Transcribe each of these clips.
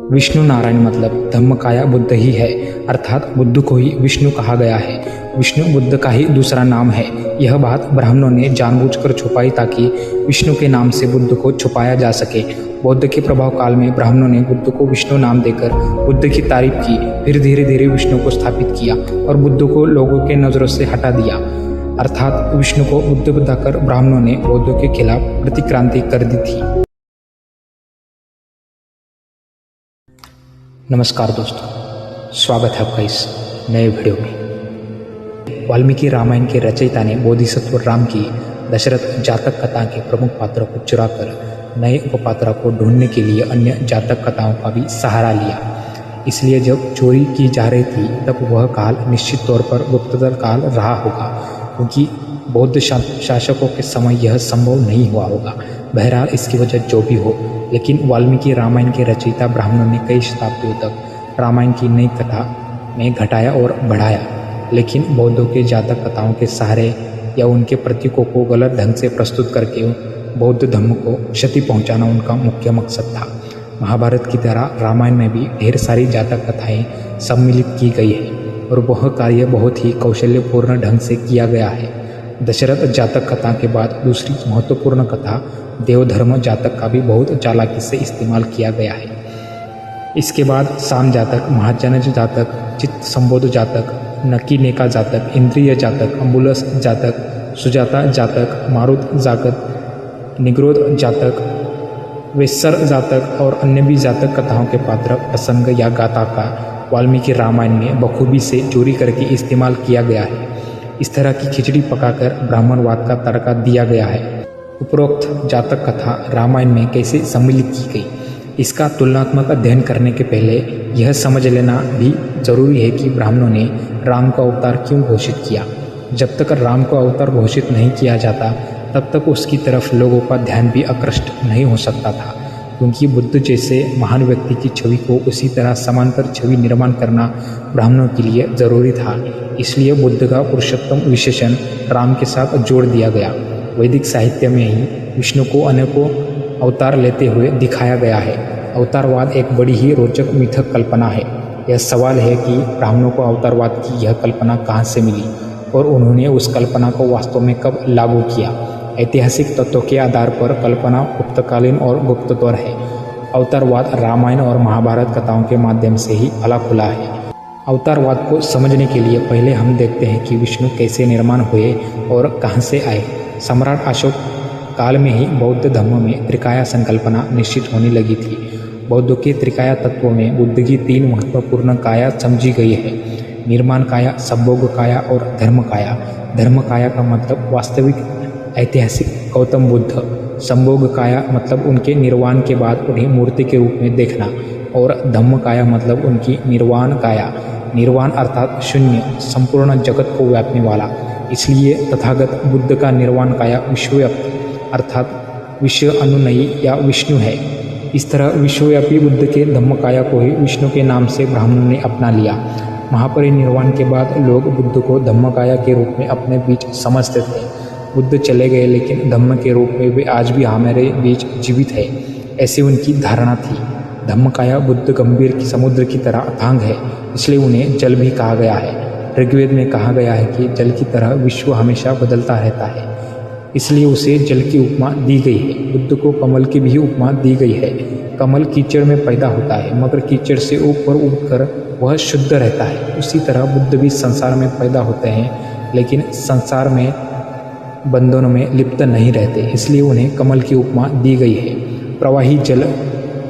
विष्णु नारायण मतलब धम्मकाया बुद्ध ही है, अर्थात बुद्ध को ही विष्णु कहा गया है। विष्णु बुद्ध का ही दूसरा नाम है। यह बात ब्राह्मणों ने जानबूझकर छुपाई ताकि विष्णु के नाम से बुद्ध को छुपाया जा सके। बौद्ध के प्रभाव काल में ब्राह्मणों ने बुद्ध को विष्णु नाम देकर बुद्ध की तारीफ की, फिर धीरे धीरे विष्णु को स्थापित किया और बुद्ध को लोगों के नज़रों से हटा दिया। अर्थात विष्णु को बुद्ध बताकर ब्राह्मणों ने बौद्धों के खिलाफ प्रतिक्रांति कर दी थी। नमस्कार दोस्तों, स्वागत है आपका इस नए वीडियो में। वाल्मीकि रामायण के रचयिता ने बोधिसत्व राम की दशरथ जातक कथा के प्रमुख पात्रों को चुराकर नए उपपात्रों को ढूंढने के लिए अन्य जातक कथाओं का भी सहारा लिया। इसलिए जब चोरी की जा रही थी तब वह काल निश्चित तौर पर गुप्ततर काल रहा होगा, क्योंकि बौद्ध शासकों के समय यह संभव नहीं हुआ होगा। बहरहाल इसकी वजह जो भी हो, लेकिन वाल्मीकि रामायण के रचयिता ब्राह्मणों ने कई शताब्दियों तक रामायण की नई कथा में घटाया और बढ़ाया, लेकिन बौद्धों के जातक कथाओं के सहारे या उनके प्रतीकों को गलत ढंग से प्रस्तुत करके बौद्ध धर्म को क्षति पहुंचाना उनका मुख्य मकसद था। महाभारत की तरह रामायण में भी ढेर सारी जातक कथाएं सम्मिलित की गई है और वह कार्य बहुत ही कौशल्यपूर्ण ढंग से किया गया है। दशरथ जातक कथा के बाद दूसरी महत्वपूर्ण कथा देवधर्म जातक का भी बहुत चालाकी से इस्तेमाल किया गया है। इसके बाद साम जातक, महाजनज जातक, चित्त संबोध जातक, नकीनेका जातक, इंद्रिय जातक, अंबुलस जातक, सुजाता जातक, मारुत जातक, निग्रोध जातक, वेस्सर जातक और अन्य भी जातक कथाओं के पात्र, प्रसंग या गाथा का वाल्मीकि रामायण में बखूबी से चोरी करके इस्तेमाल किया गया है। इस तरह की खिचड़ी पकाकर ब्राह्मणवाद का तड़का दिया गया है। उपरोक्त जातक कथा रामायण में कैसे सम्मिलित की गई, इसका तुलनात्मक अध्ययन करने के पहले यह समझ लेना भी जरूरी है कि ब्राह्मणों ने राम का अवतार क्यों घोषित किया। जब तक राम को अवतार घोषित नहीं किया जाता तब तक उसकी तरफ लोगों का ध्यान भी आकृष्ट नहीं हो सकता था, क्योंकि बुद्ध जैसे महान व्यक्ति की छवि को उसी तरह समांतर छवि निर्माण करना ब्राह्मणों के लिए जरूरी था। इसलिए बुद्ध का पुरुषोत्तम विशेषण राम के साथ जोड़ दिया गया। वैदिक साहित्य में ही विष्णु को अनेकों अवतार लेते हुए दिखाया गया है। अवतारवाद एक बड़ी ही रोचक मिथक कल्पना है। यह सवाल है कि ब्राह्मणों को अवतारवाद की यह कल्पना कहाँ से मिली और उन्होंने उस कल्पना को वास्तव में कब लागू किया। ऐतिहासिक तत्वों के आधार पर कल्पना गुप्तकालीन और गुप्ततर है। अवतारवाद रामायण और महाभारत कथाओं के माध्यम से ही फला खुला है। अवतारवाद को समझने के लिए पहले हम देखते हैं कि विष्णु कैसे निर्माण हुए और कहाँ से आए। सम्राट अशोक काल में ही बौद्ध धर्म में त्रिकाया संकल्पना निश्चित होने लगी थी। बौद्धों के त्रिकाया तत्वों में बुद्ध की तीन महत्वपूर्ण काया समझी गई है: निर्माण काया, संभोग काया और धर्म काया। धर्म काया का मतलब वास्तविक ऐतिहासिक गौतम बुद्ध, संभोग काया मतलब उनके निर्वाण के बाद उन्हें मूर्ति के रूप में देखना और धम्म काया मतलब उनकी निर्वाण काया। निर्वाण अर्थात शून्य, संपूर्ण जगत को व्यापने वाला। इसलिए तथागत बुद्ध का निर्वाण काया विश्वव्यापी अर्थात विश्व अनुनयी या विष्णु है। इस तरह विश्वव्यापी बुद्ध के धम्म काया को ही विष्णु के नाम से ब्राह्मणों ने अपना लिया। महापरिनिर्वाण के बाद लोग बुद्ध को धम्म काया के रूप में अपने बीच समझते थे। बुद्ध चले गए, लेकिन धम्म के रूप में वे आज भी हमारे बीच जीवित है, ऐसी उनकी धारणा थी। धम्मकाया बुद्ध गंभीर की समुद्र की तरह अथांग है, इसलिए उन्हें जल भी कहा गया है। ऋग्वेद में कहा गया है कि जल की तरह विश्व हमेशा बदलता रहता है, इसलिए उसे जल की उपमा दी गई है। बुद्ध को कमल की भी उपमा दी गई है। कमल कीचड़ में पैदा होता है, मगर कीचड़ से ऊपर उठकर वह शुद्ध रहता है। उसी तरह बुद्ध भी संसार में पैदा होते हैं, लेकिन संसार में बंधनों में लिप्त नहीं रहते, इसलिए उन्हें कमल की उपमा दी गई है। प्रवाही जल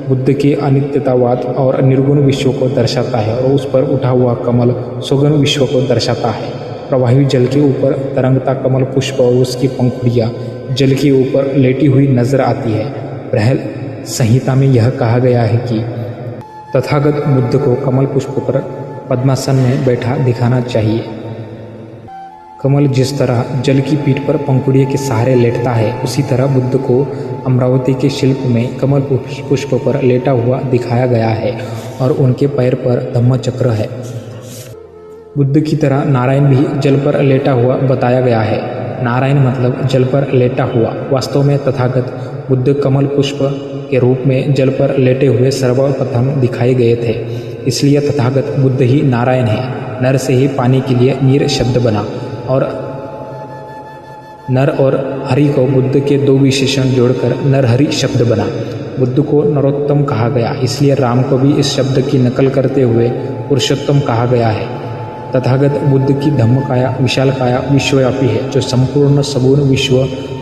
बुद्ध के अनित्यतावाद और निर्गुण विश्व को दर्शाता है और उस पर उठा हुआ कमल सुगुण विश्व को दर्शाता है। प्रवाही जल के ऊपर तरंगता कमल पुष्प और उसकी पंखुड़ियाँ जल के ऊपर लेटी हुई नजर आती है। बृहल संहिता में यह कहा गया है कि तथागत बुद्ध को कमल पुष्प पर पद्मासन में बैठा दिखाना चाहिए। कमल जिस तरह जल की पीठ पर पंखुड़ियों के सहारे लेटता है, उसी तरह बुद्ध को अमरावती के शिल्प में कमल पुष्प पर लेटा हुआ दिखाया गया है और उनके पैर पर धम्मचक्र है। बुद्ध की तरह नारायण भी जल पर लेटा हुआ बताया गया है। नारायण मतलब जल पर लेटा हुआ। वास्तव में तथागत बुद्ध कमल पुष्प के रूप में जल पर लेटे हुए सर्वप्रथम दिखाए गए थे, इसलिए तथागत बुद्ध ही नारायण है। नर से ही पानी के लिए नीर शब्द बना और नर और हरि को बुद्ध के दो विशेषण जोड़कर नरहरि शब्द बना। बुद्ध को नरोत्तम कहा गया, इसलिए राम को भी इस शब्द की नकल करते हुए पुरुषोत्तम कहा गया है। तथागत बुद्ध की धम्मकाया विशालकाया विश्वव्यापी है, जो संपूर्ण सगुण विश्व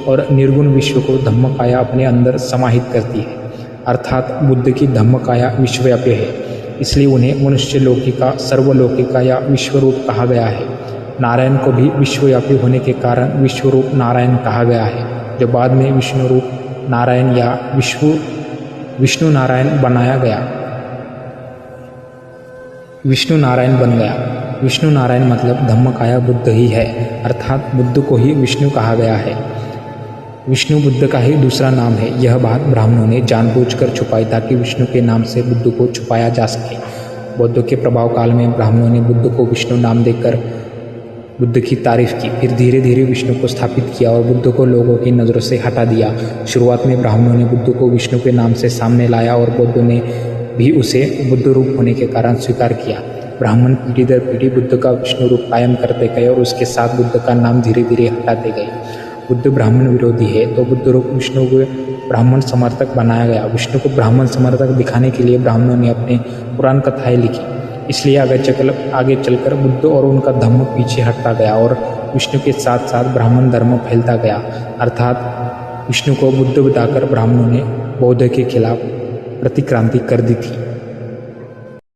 और निर्गुण विश्व को धम्मकाया अपने अंदर समाहित करती है। अर्थात बुद्ध की धम्मकाया विश्वव्यापी है, इसलिए उन्हें मनुष्य लौकिका, सर्वलौकिका या विश्वरूप कहा गया है। नारायण को भी विश्वव्यापी होने के कारण विश्वरूप नारायण कहा गया है, जो बाद में विष्णु रूप नारायण या विष्णु नारायण बनाया गया। विष्णु नारायण बन गया। विष्णु नारायण मतलब धम्मकाया बुद्ध ही है, अर्थात बुद्ध को ही विष्णु कहा गया है। विष्णु बुद्ध का ही दूसरा नाम है। यह बात ब्राह्मणों ने जानबूझकर छुपाई ताकि विष्णु के नाम से बुद्ध को छुपाया जा सके। बौद्धों के प्रभाव काल में ब्राह्मणों ने बुद्ध को विष्णु नाम देकर बुद्ध की तारीफ की, फिर धीरे धीरे विष्णु को स्थापित किया और बुद्ध को लोगों की नज़रों से हटा दिया। शुरुआत में ब्राह्मणों ने बुद्ध को विष्णु के नाम से सामने लाया और बौद्धों ने भी उसे बुद्ध रूप होने के कारण स्वीकार किया। ब्राह्मण पीढ़ी दर पीढ़ी बुद्ध का विष्णु रूप कायम करते गए और उसके साथ बुद्ध का नाम धीरे धीरे हटाते गए। बुद्ध ब्राह्मण विरोधी है, तो बुद्ध रूप विष्णु को ब्राह्मण समर्थक बनाया गया। विष्णु को ब्राह्मण समर्थक दिखाने के लिए ब्राह्मणों ने अपने पुराण कथाएं लिखी, इसलिए आगे चलकर बुद्ध और उनका धम्म पीछे हटता गया और विष्णु के साथ साथ ब्राह्मण धर्म फैलता गया। अर्थात विष्णु को बुद्ध बताकर ब्राह्मणों ने बौद्ध के खिलाफ प्रतिक्रांति कर दी थी।